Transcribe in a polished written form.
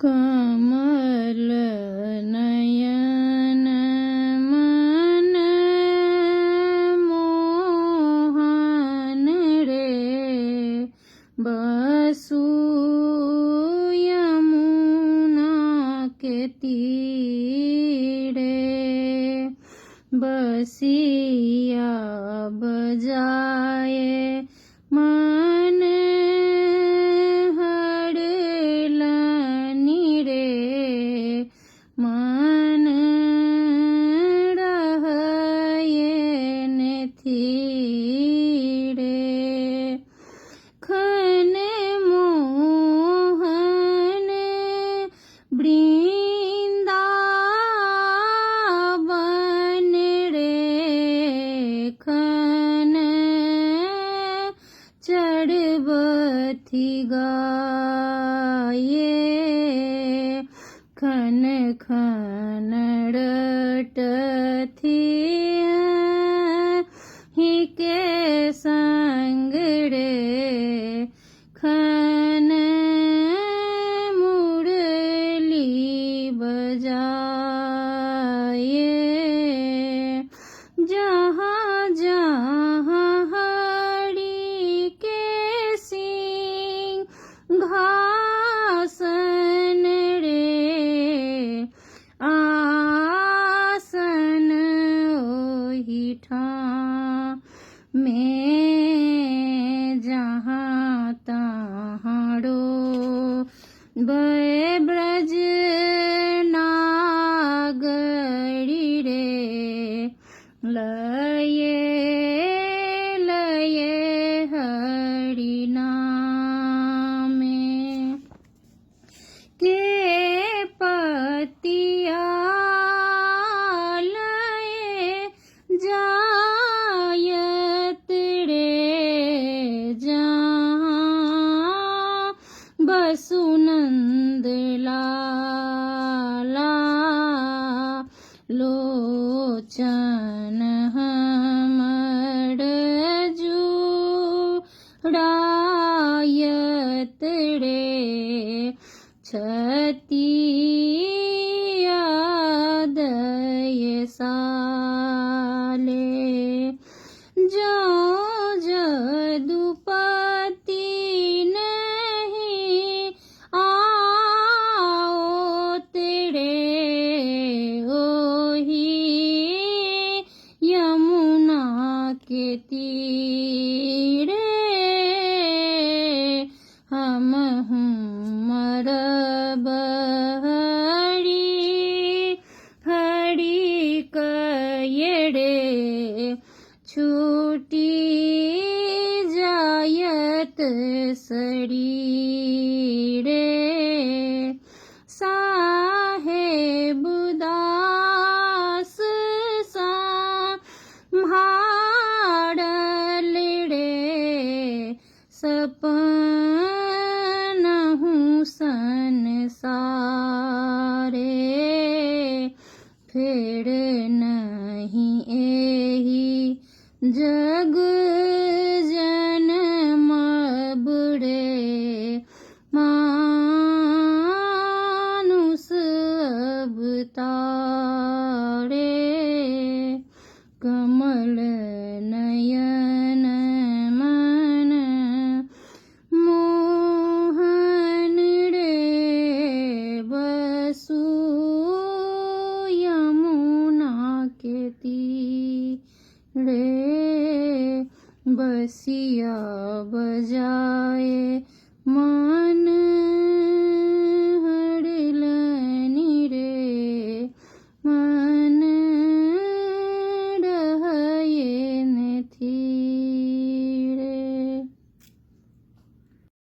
कमल नयन मन मोहन रे बसु यमुना के तीरे बसिया बजाए मन हड़लनी रे मन रहये ने थीरे खन मोहन वृंदावन रे खन चढ़बथी गाये खन खन रटथी ही के संग रे खन मुरली बजाये जहाँ जहाँ हरि के सिंहासन रे आसन ओहि ठाम में जहाँ तहाँ बे ब्रज नागरी रे लये लये हरि नामे के पतिया लये जायत रे जहाँ बसुनंद लाला लोचन हमर जुड़ायत रे छतिया दय साले जो जदुपति नहीं आओ तेरे ओही यमुना के तीरे हम मरब हरि कये छूटी जायत शरीरे साहेब दास संभाड़ल रे सपनहु संसारे फेर नहीं एही जग जन्म रे मानुष अवतारे कमल नयन मन मोहन रे बसु यमुना के तीरे बसिया बजाए मन